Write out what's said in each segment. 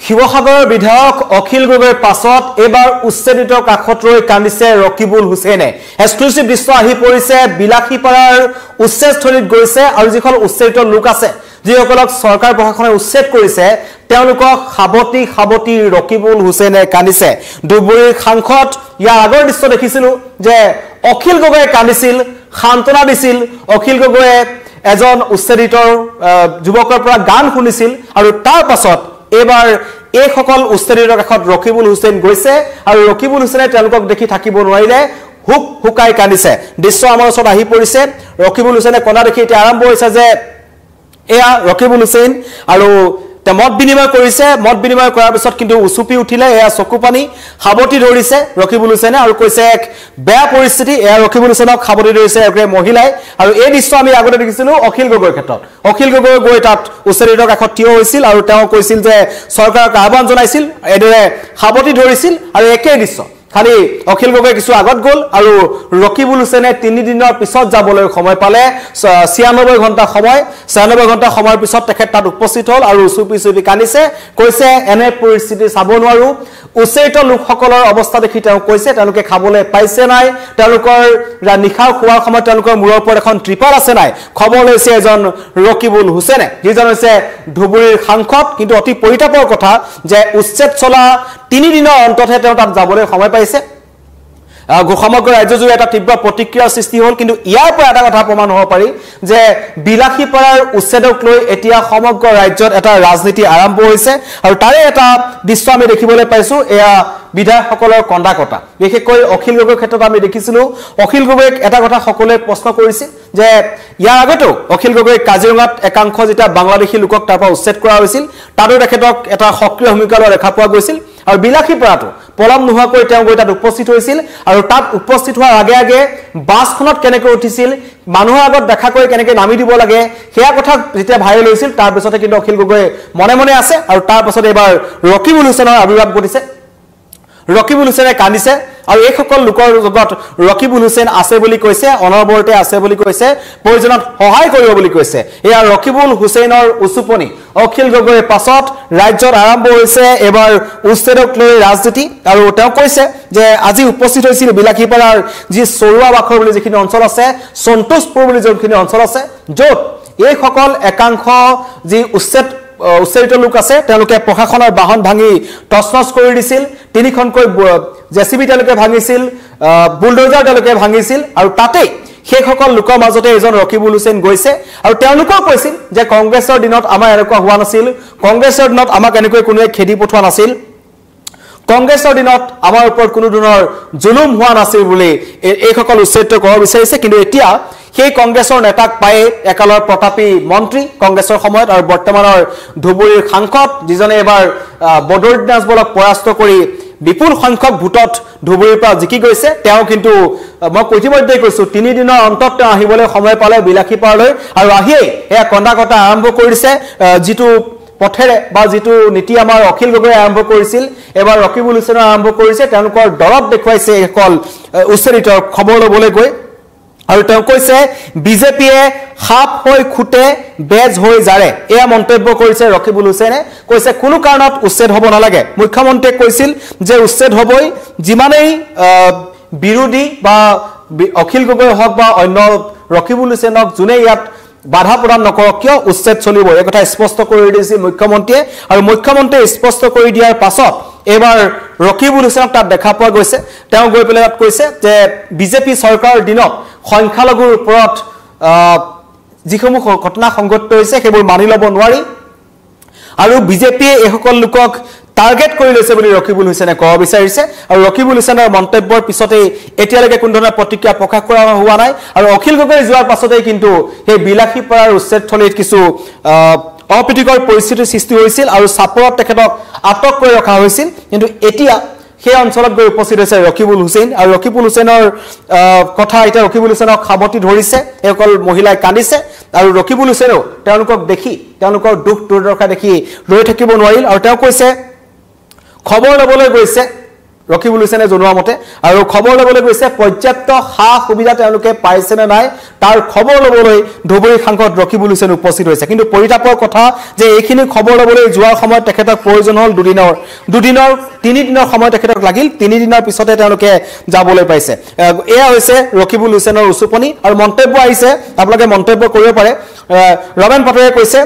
শিৱসাগৰৰ বিধায়ক অখিল গগৈৰ পাছত এবাৰ উচ্ছেদিত কাষত ৰৈ কান্দিছে ৰকিবুল হুছেইনে এক্সক্লুসিভ দৃশ্য আহি পৰিছে বিলাসীপাৰাৰ উচ্ছেদস্থলীত গৈছে আৰু যিখন উচ্ছেদিত লোক আছে যিসকলক চৰকাৰ প্ৰশাসনে উচ্ছেদ কৰিছে তেওঁলোকক খাবতি ৰকিবুল হুছেইনে কান্দিছে দুবুৰীৰ সাংসদ ইয়াৰ আগৰ দৃশ্য দেখিছিলো যে অখিল গগৈয়ে কান্দিছিল শান্তনা দিছিল অখিল গগৈয়ে এজন উচ্ছেদিতৰ যুৱকৰ পৰা গান শুনিছিল আৰু তাৰ পাছত এবাৰ এই সকল উচ্ছেদিতৰ কাষত ৰকিবুল হুছেইন গৈছে আৰু ৰকিবুল হুছেইনে তেওঁলোকক দেখি থাকিব নোৱাৰিলে হুকাই কান্দিছে দৃশ্য আমাৰ ওচৰত আহি পৰিছে ৰকিবুল হুছেইনে কন্দা দেখি এতিয়া আৰম্ভ হৈছে যে এয়া ৰকিবুল হুছেইন আৰু মত বিনিময় কৰিছে মত বিনিময় কৰাৰ পিছত কিন্তু উচুপি উঠিলে এয়া চকুপানী খাবতি ধৰিছে ৰকিবুল হুছেইনে আৰু কৈছে এক বেয়া পৰিস্থিতি এয়া ৰকিবুল হুছেইনক খাবতি ধৰিছে একে মহিলাই আৰু এই দৃশ্য আমি আগতে দেখিছিলো অখিল গগৈৰ ক্ষেত্ৰত অখিল গগৈ গৈ তাত উচ্ছেদিতৰ কাষত থিয় হৈছিল আৰু তেওঁ কৈছিল যে চৰকাৰক আহ্বান জনাইছিল এদৰে খাবতি ধৰিছিল আৰু একে দৃশ্য খালি অখিল গগৈ কিছু আগত গল আৰু ৰকিবুল হুছেইনে 3 দিনৰ পিছত যাবলৈ সময় পালে 96 ঘণ্টা সময়ৰ পিছত তেখেত তাত উপস্থিত হল আৰু চুপি কান্দিছে কৈছে এনে পৰিস্থিতি চাব নোৱাৰো উচ্ছেদিত লোকসকলৰ অৱস্থা দেখি তেওঁ কৈছে তেওঁলোকে খাবলৈ পাইছে নাই তেওঁলোকৰ নিখা খোৱাৰ সময়ত তেওঁলোকৰ মূৰৰ ওপৰত এখন ত্ৰিপাল আছে নাই খবৰ লৈছে এজন ৰকিবুল হুছেইনে যিজন হৈছে ধুবুৰীৰ সাংসদ কিন্তু অতি পৰিতাপৰ কথা যে উচ্ছেদ চলা 3 দিনৰ অন্ততহে তেওঁ তাত যাবলৈ সময় পাইছে সমগ্ৰ ৰাজ্যজুৰি এটা তীব্ৰ প্ৰতিক্ৰিয়াৰ সৃষ্টি হ'ল কিন্তু ইয়াৰ পৰা এটা কথা প্ৰমাণ হ'ব পাৰি যে বিলাসীপাৰাৰ উচ্ছেদক লৈ এতিয়া সমগ্ৰ ৰাজ্যত এটা ৰাজনীতি আৰম্ভ হৈছে আৰু তাৰে এটা দৃশ্য আমি দেখিবলৈ পাইছো এয়া বিধায়কসকলৰ কণ্ডাকটা বিশেষকৈ অখিল গগৈৰ ক্ষেত্ৰত আমি দেখিছিলো অখিল গগৈক এটা কথা সকলোৱে প্ৰশ্ন কৰিছিল যে ইয়াৰ আগতো অখিল গগৈ কাজিৰঙাত একাংশ যেতিয়া বাংলাদেশী লোকক তাৰ পৰা উচ্ছেদ কৰা হৈছিল তাতো তেখেতক এটা সক্ৰিয় ভূমিকা লোৱা দেখা পোৱা গৈছিল আৰু বিলাসীপাৰাটো পলম নোহোৱাকৈ তেওঁ গৈ তাত উপস্থিত হৈছিল আৰু তাত উপস্থিত হোৱাৰ আগে বাছখনত কেনেকৈ উঠিছিল মানুহৰ আগত দেখা কৰি কেনেকৈ নামি দিব লাগে সেয়া কথা যেতিয়া ভাইৰেল হৈছিল তাৰ পিছতে কিন্তু অখিল গগৈ মনে আছে আৰু তাৰ পাছত এবাৰ ৰকিবুল হুছেইনৰ আবিৰ্ভাৱ ঘটিছে ৰকিবুল হুছেইনে কান্দিছে আৰু এই সকল লোকৰ লগত ৰকিবুল হুছেইন আছে বুলি কৈছে অনবৰতে আছে বুলি কৈছে প্ৰয়োজনত সহায় কৰিব বুলি কৈছে এয়া ৰকিবুল হুছেইনৰ উচুপনি অখিল গগৈৰ পাছত ৰাজ্যত আৰম্ভ হৈছে এবাৰ উচ্ছেদক লৈ ৰাজনীতি আৰু তেওঁ কৈছে যে আজি উপস্থিত হৈছিল বিলাসীপাৰাৰ যি চৰুৱা বাখৰ বুলি যিখিনি অঞ্চল আছে সন্তোষপুৰ বুলি যিখিনি অঞ্চল আছে য'ত এই সকল একাংশ যি উচ্ছেদিত লোক আছে তেওঁলোকে প্ৰশাসনৰ বাহন ভাঙি টছনছ কৰি দিছিল তিনিখনকৈ জেচিবি তেওঁলোকে ভাঙিছিল বুলডোজাৰ তেওঁলোকে ভাঙিছিল আৰু তাতেই সেই সকল লোকৰ মাজতে এজন ৰকিবুল হুছেইন গৈছে আৰু তেওঁলোকেও কৈছিল যে কংগ্ৰেছৰ দিনত আমাৰ এনেকুৱা হোৱা নাছিল কংগ্ৰেছৰ দিনত আমাক এনেকৈ কোনোৱে খেদি পঠোৱা নাছিল কংগ্ৰেছৰ দিনত আমাৰ ওপৰত কোনো ধৰণৰ জুলুম হোৱা নাছিল বুলি এই সকল উচ্ছেদিত কৰিব বিচাৰিছে কিন্তু এতিয়া সেই কংগ্ৰেছৰ নেতাক পাই একালৰ প্ৰতাপী মন্ত্ৰী কংগ্ৰেছৰ সময়ত আৰু বৰ্তমানৰ ধুবুৰীৰ সাংসদ যিজনে এবাৰ বদৰুদ্দিন আজমলক পৰাস্ত কৰি বিপুল সংখ্যক ভোটত ধুবুৰীৰ পৰা জিকি গৈছে তেওঁ কিন্তু মই ইতিমধ্যে কৈছো 3 দিনৰ অন্তত তেওঁ আহিবলৈ সময় পালে বিলাসীপাৰালৈ আৰু আহিয়ে এয়া কণ্ডাকটা আৰম্ভ কৰিছে যিটো পথেৰে বা যিটো নীতি আমাৰ অখিল গগৈ আৰম্ভ কৰিছিল এবাৰ ৰকিবুল হুছেইনে আৰম্ভ কৰিছে তেওঁলোকৰ দৰদ দেখুৱাইছে একল উচ্ছেদিতৰ খবৰ ল'বলৈ গৈ আৰু তেওঁ কৈছে বিজেপিয়ে খাপ হৈ খুটে বেজ হৈ জাৰে এয়া মন্তব্য কৰিছে ৰকিবুল হুছেইনে কৈছে কোনো কাৰণত উচ্ছেদ হ'ব নালাগে মুখ্যমন্ত্ৰীয়ে কৈছিল যে উচ্ছেদ হ'বই যিমানেই বিৰোধী বা অখিল গগৈ হওক বা অন্য ৰকিবুল হুছেইনক যোনে ইয়াত বাধা প্ৰদান নকৰক কিয় উচ্ছেদ চলিব এই কথা স্পষ্ট কৰি দিছিল মুখ্যমন্ত্ৰীয়ে আৰু মুখ্যমন্ত্ৰীয়ে স্পষ্ট কৰি দিয়াৰ পাছত এবাৰ ৰকিবুল হুছেইনক তাত দেখা পোৱা গৈছে তেওঁ গৈ পেলাই তাত কৈছে যে বিজেপি চৰকাৰৰ দিনত সংখ্যালঘুৰ ওপৰত যিসমূহ ঘটনা সংঘটিত হৈছে সেইবোৰ মানি ল'ব নোৱাৰি আৰু বিজেপিয়ে এই সকল লোকক টাৰ্গেট কৰি লৈছে বুলি ৰকিবুল হুছেইনে ক'ব বিচাৰিছে আৰু ৰকিবুল হুছেইনৰ মন্তব্যৰ পিছতে এতিয়ালৈকে কোনো ধৰণৰ প্ৰতিক্ৰিয়া প্ৰকাশ কৰা হোৱা নাই আৰু অখিল গগৈ যোৱাৰ পাছতে কিন্তু সেই বিলাসীপাৰাৰ উচ্ছেদস্থলীত কিছু অপ্ৰীতিকৰ পৰিস্থিতিৰ সৃষ্টি হৈছিল আৰু চাপৰত তেখেতক আটক কৰি ৰখা হৈছিল কিন্তু এতিয়া সেই অঞ্চলত গৈ উপস্থিত হৈছে ৰকিবুল হুছেইন আৰু ৰকিবুল হুছেইনৰ কথা এতিয়া ৰকিবুল হুছেইনক খাবতি ধৰিছে একল মহিলাই কান্দিছে আৰু ৰকিবুল হুছেইনেও তেওঁলোকক দেখি তেওঁলোকৰ দুখ দুৰ্দশা দেখি ৰৈ থাকিব নোৱাৰিল আৰু তেওঁ কৈছে খবৰ ল'বলৈ গৈছে ৰকিবুল হুছেইনে জনোৱা মতে আৰু খবৰ ল'বলৈ গৈছে পৰ্যাপ্ত সা সুবিধা তেওঁলোকে পাইছে নে নাই তাৰ খবৰ ল'বলৈ ধুবুৰী সাংসদ ৰকিবুল হুছেইন উপস্থিত হৈছে কিন্তু পৰিতাপৰ কথা যে এইখিনি খবৰ ল'বলৈ যোৱাৰ সময়ত তেখেতক প্ৰয়োজন হ'ল তিনি দিনৰ সময় তেখেতক লাগিল 3 দিনৰ পিছতে তেওঁলোকে যাবলৈ পাইছে এয়া হৈছে ৰকিবুল হুছেইনৰ উচুপনি আৰু মন্তব্য আহিছে আপোনালোকে মন্তব্য কৰিব পাৰে ৰমেন পাটোৱাৰীয়ে কৈছে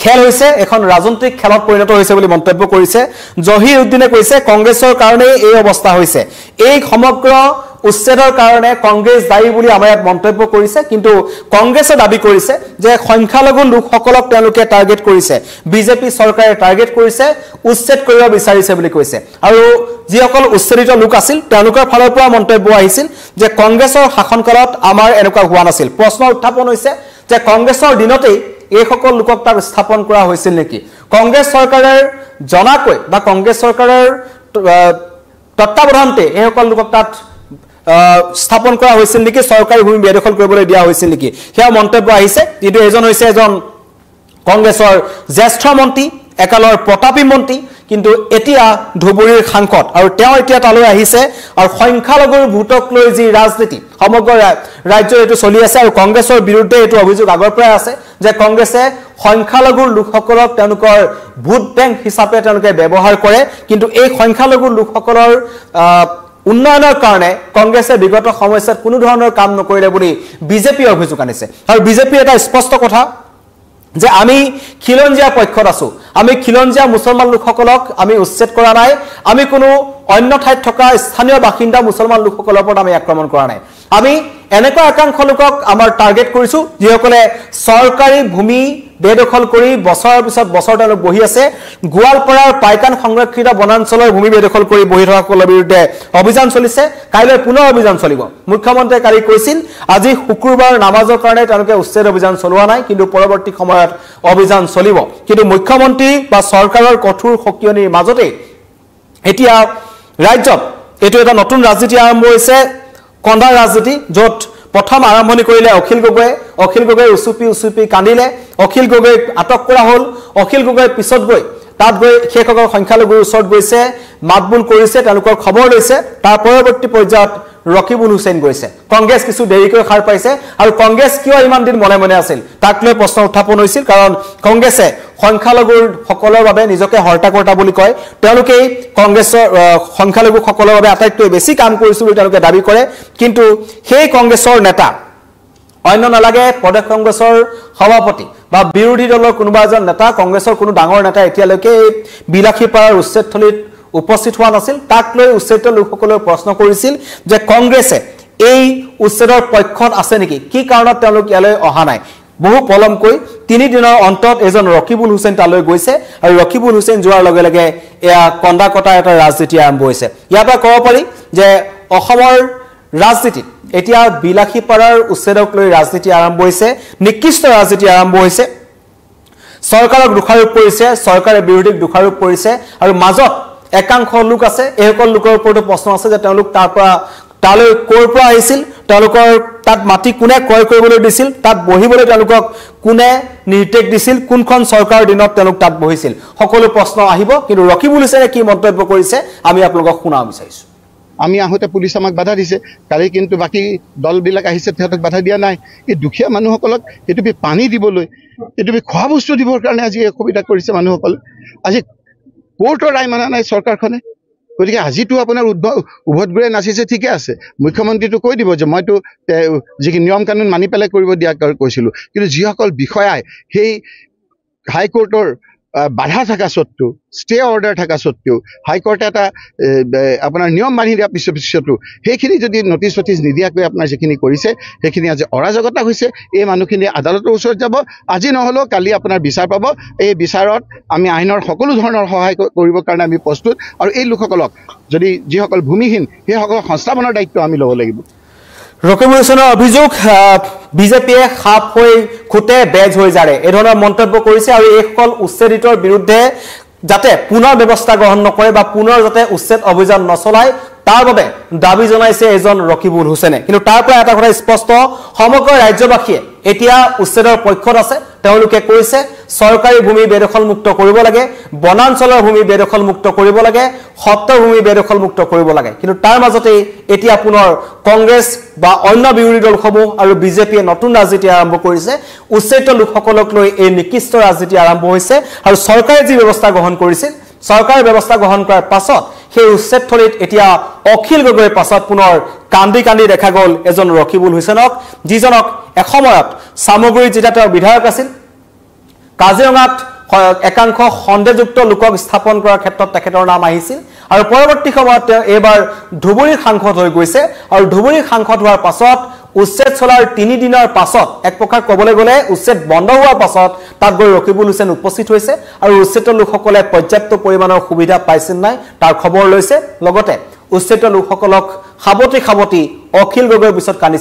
খেল হৈছে এখন ৰাজনৈতিক খেলত পৰিণত হৈছে বুলি মন্তব্য কৰিছে জহিৰ উদ্দিনে কৈছে কংগ্ৰেছৰ কাৰণে এই অৱস্থা হৈছে এই সমগ্ৰ উচ্ছেদৰ কাৰণে কংগ্ৰেছ দায়ী বুলি আমাৰ ইয়াত মন্তব্য কৰিছে কিন্তু কংগ্ৰেছে দাবী কৰিছে যে সংখ্যালঘু লোকসকলক তেওঁলোকে টাৰ্গেট কৰিছে বিজেপি চৰকাৰে টাৰ্গেট কৰিছে উচ্ছেদ কৰিব বিচাৰিছে বুলি কৈছে আৰু যিসকল উচ্ছেদিত লোক আছিল তেওঁলোকৰ ফালৰ পৰা মন্তব্য আহিছিল যে কংগ্ৰেছৰ শাসনকালত আমাৰ এনেকুৱা হোৱা নাছিল প্ৰশ্ন উত্থাপন হৈছে যে কংগ্ৰেছৰ দিনতেই এই সকল লোকক তাত স্থাপন কৰা হৈছিল নেকি কংগ্ৰেছ চৰকাৰৰ জনাকৈ বা কংগ্ৰেছ চৰকাৰৰ তত্ত্বাৱধানতে এই সকল লোকক তাত স্থাপন কৰা হৈছিল নেকি চৰকাৰী ভূমি বেদখল কৰিবলৈ দিয়া হৈছিল নেকি সেয়া মন্তব্য আহিছে কিন্তু এজন হৈছে এজন কংগ্ৰেছৰ জ্যেষ্ঠ মন্ত্ৰী একালৰ প্ৰতাপী মন্ত্ৰী কিন্তু এতিয়া ধুবুৰীৰ সাংসদ আৰু তেওঁ এতিয়া তালৈ আহিছে আৰু সংখ্যালঘুৰ ভোটক লৈ যি ৰাজনীতি সমগ্ৰ ৰাজ্যত এটো চলি আছে আৰু কংগ্ৰেছৰ বিৰুদ্ধে এটো অভিযোগ আগৰ পৰাই আছে যে কংগ্ৰেছে সংখ্যালঘুৰ লোকসকলক তেওঁলোকৰ ভোট বেংক হিচাপে তেওঁলোকে ব্যৱহাৰ কৰে কিন্তু এই সংখ্যালঘুৰ লোকসকলৰ উন্নয়নৰ কাৰণে কংগ্ৰেছে বিগত সময়ত কোনো ধৰণৰ কাম নকৰিলে বুলি বিজেপি অভিযোগ আনিছে আৰু বিজেপি এটা স্পষ্ট কথা যে আমি খিলঞ্জিয়া পক্ষত আছো আমি খিলঞ্জিয়া মুছলমান লোকসকলক আমি উচ্ছেদ কৰা নাই আমি কোনো অন্য ঠাইত থকা স্থানীয় বাসিন্দা মুছলমান লোকসকলৰ ওপৰত আমি আক্ৰমণ কৰা নাই আমি এনেকুৱা একাংশ লোকক আমাৰ টাৰ্গেট কৰিছো যিসকলে চৰকাৰী ভূমি বেদখল কৰি বছৰৰ পিছত বছৰ তেওঁলোক বহি আছে গোৱালপাৰাৰ পাইকান সংৰক্ষিত বনাঞ্চলৰ ভূমি বেদখল কৰি বহি থকাসকলৰ বিৰুদ্ধে অভিযান চলিছে কাইলৈ পুনৰ অভিযান চলিব মুখ্যমন্ত্ৰীয়ে কালি কৈছিল আজি শুক্ৰবাৰ নামাজৰ কাৰণে তেওঁলোকে উচ্ছেদ অভিযান চলোৱা নাই কিন্তু পৰৱৰ্তী সময়ত অভিযান চলিব কিন্তু মুখ্যমন্ত্ৰী বা চৰকাৰৰ কঠোৰ সকিয়নিৰ মাজতে এতিয়া ৰাজ্যত এটো এটা নতুন ৰাজনীতি আৰম্ভ হৈছে কন্দা ৰাজনীতি য'ত প্ৰথম আৰম্ভণি কৰিলে অখিল গগৈ উচুপি কান্দিলে অখিল গগৈ আটক কৰা হ'ল অখিল গগৈ পিছত গৈ তাত গৈ সেইসকল সংখ্যালঘুৰ ওচৰত গৈছে মাতবুল কৰিছে তেওঁলোকৰ খবৰ লৈছে তাৰ পৰৱৰ্তী পৰ্যায়ত ৰকিবুল হুছেইন গৈছে কংগ্ৰেছ কিছু দেৰিকৈ খাৰ পাইছে আৰু কংগ্ৰেছ কিয় ইমান দিন মনে আছিল তাক লৈ প্ৰশ্ন উত্থাপন হৈছিল কাৰণ কংগ্ৰেছে সংখ্যালঘুৰ সকলৰ বাবে নিজকে হৰ্তাকৰ্তা বুলি কয় তেওঁলোকে কংগ্ৰেছৰ সংখ্যালঘু সকলৰ বাবে আটাইতকৈ বেছি কাম কৰিছিল বুলি তেওঁলোকে দাবী কৰে কিন্তু সেই কংগ্ৰেছৰ নেতা অন্য নালাগে প্ৰদেশ কংগ্ৰেছৰ সভাপতি বা বিৰোধী দলৰ কোনোবা এজন নেতা কংগ্ৰেছৰ কোনো ডাঙৰ নেতা এতিয়ালৈকে বিলাসীপাৰাৰ উচ্ছেদস্থলীত উপস্থিত হোৱা নাছিল তাক লৈ উচ্ছেদিত লোকসকলে প্ৰশ্ন কৰিছিল যে কংগ্ৰেছে এই উচ্ছেদৰ পক্ষত আছে নেকি কি কাৰণত তেওঁলোক ইয়ালৈ অহা নাই বহু পলমকৈ 3 দিনৰ অন্তত এজন ৰকিবুল হুছেইন তালৈ গৈছে আৰু ৰকিবুল হুছেইন যোৱাৰ লগে লগে এয়া কন্দা কটা এটা ৰাজনীতি আৰম্ভ হৈছে ইয়াৰ পৰা ক'ব পাৰি যে অসমৰ ৰাজনীতিত এতিয়া বিলাসীপাৰাৰ উচ্ছেদক লৈ ৰাজনীতি আৰম্ভ হৈছে নিকৃষ্ট ৰাজনীতি আৰম্ভ হৈছে চৰকাৰক দোষাৰোপ কৰিছে চৰকাৰে বিৰোধীক দোষাৰোপ কৰিছে আৰু মাজত একাংশ লোক আছে এইসকল লোকৰ ওপৰতো প্ৰশ্ন আছে যে তেওঁলোক তাৰ পৰা তালৈ ক'ৰ পৰা আহিছিল তেওঁলোকৰ তাত মাটি কোনে ক্ৰয় কৰিবলৈ দিছিল তাত বহিবলৈ তেওঁলোকক কোনে নিৰ্দেশ দিছিল কোনখন চৰকাৰৰ দিনত তেওঁলোক তাত বহিছিল সকলো প্ৰশ্ন আহিব কিন্তু ৰকিবুল হুছেইনে কি মন্তব্য কৰিছে আমি আপোনালোকক শুনাব বিচাৰিছো আমি আহোঁতে পুলিচ আমাক বাধা দিছে কালি কিন্তু বাকি দলবিলাক আহিছে তেহঁতক বাধা দিয়া নাই এই দুখীয়া মানুহসকলক এইটো পানী দিবলৈ এইটো খোৱা বস্তু দিবৰ কাৰণে আজি অসুবিধা কৰিছে মানুহসকল আজি কোৰ্টৰ ৰায় মানা নাই চৰকাৰখনে গতিকে আজিতো আপোনাৰ উভতগুৰে নাচিছে ঠিকে আছে মুখ্যমন্ত্ৰীটো কৈ দিব যে মইতো যিখিনি নিয়ম কানুন মানি পেলাই কৰিব দিয়া কৈছিলোঁ কিন্তু যিসকল বিষয়াই সেই হাইকোৰ্টৰ বাধা থকা সত্ত্বেও ষ্টে অৰ্ডাৰ থকা সত্ত্বেও হাইকোৰ্টে এটা আপোনাৰ নিয়ম মানি দিয়া পিছতো সেইখিনি যদি নটিচ নিদিয়াকৈ আপোনাৰ যিখিনি কৰিছে সেইখিনি আজি অৰাজকতা হৈছে এই মানুহখিনি আদালতৰ ওচৰত যাব আজি নহ'লেও কালি আপোনাৰ বিচাৰ পাব এই বিচাৰত আমি আইনৰ সকলো ধৰণৰ সহায় কৰিবৰ কাৰণে আমি প্ৰস্তুত আৰু এই লোকসকলক যদি যিসকল ভূমিহীন সেইসকলক সংস্থাপনৰ দায়িত্ব আমি ল'ব লাগিব ৰকিবুল হুছেইনৰ অভিযোগ বিজেপিয়ে খাপ হৈ খুটে বেজ হৈ যাৰে এই ধৰণৰ মন্তব্য কৰিছে আৰু এইসকল উচ্ছেদিতৰ বিৰুদ্ধে যাতে পুনৰ ব্যৱস্থা গ্ৰহণ নকৰে বা পুনৰ যাতে উচ্ছেদ অভিযান নচলায় তাৰ বাবে দাবী জনাইছে এজন ৰকিবুল হুছেইনে কিন্তু তাৰ পৰা এটা কথা স্পষ্ট সমগ্ৰ ৰাজ্যবাসীয়ে এতিয়া উচ্ছেদৰ পক্ষত আছে তেওঁলোকে কৈছে সৰকাৰী ভূমি বেদখল মুক্ত কৰিব লাগে বনাঞ্চলৰ ভূমি বেদখল মুক্ত কৰিব লাগে সত্তৰ ভূমি বেদখল মুক্ত কৰিব লাগে কিন্তু তাৰ মাজতে এতিয়া পুনৰ কংগ্ৰেছ বা অন্য বিৰোধী দলসমূহ আৰু বিজেপিয়ে নতুন ৰাজনীতি আৰম্ভ কৰিছে উচ্ছেদিত লোকসকলক লৈ এই নিকৃষ্ট ৰাজনীতি আৰম্ভ হৈছে আৰু চৰকাৰে যি ব্যৱস্থা গ্ৰহণ কৰিছিল সৰকাৰে ব্যৱস্থা গ্ৰহণ কৰাৰ পাছত সেই উচ্ছেদথলীত এতিয়া অখিল গগৈৰ পাছত পুনৰ কান্দি কান্দি দেখা গ'ল এজন ৰকিবুল হুছেইনক যিজনক এসময়ত সামগ্ৰীৰ যেতিয়া তেওঁ বিধায়ক আছিল কাজিৰঙাত একাংশ সন্দেহযুক্ত লোকক স্থাপন কৰাৰ ক্ষেত্ৰত তেখেতৰ নাম আহিছিল আৰু পৰৱৰ্তী সময়ত তেওঁ এবাৰ ধুবুৰীৰ সাংসদ হৈ গৈছে আৰু ধুবুৰীৰ সাংসদ হোৱাৰ পাছত উচ্ছেদ চলাৰ 3 দিনৰ পাছত এক প্ৰকাৰ ক'বলৈ গ'লে উচ্ছেদ বন্ধ হোৱাৰ পাছত তাত গৈ ৰকিবুল হুছেইন উপস্থিত হৈছে আৰু উচ্ছেদিত লোকসকলে পৰ্যাপ্ত পৰিমাণৰ সুবিধা পাইছিল নাই তাৰ খবৰ লৈছে লগতে উচ্ছেদিত লোকসকলক খাবতি অখিল গগৈৰ পিছত কান্দিছে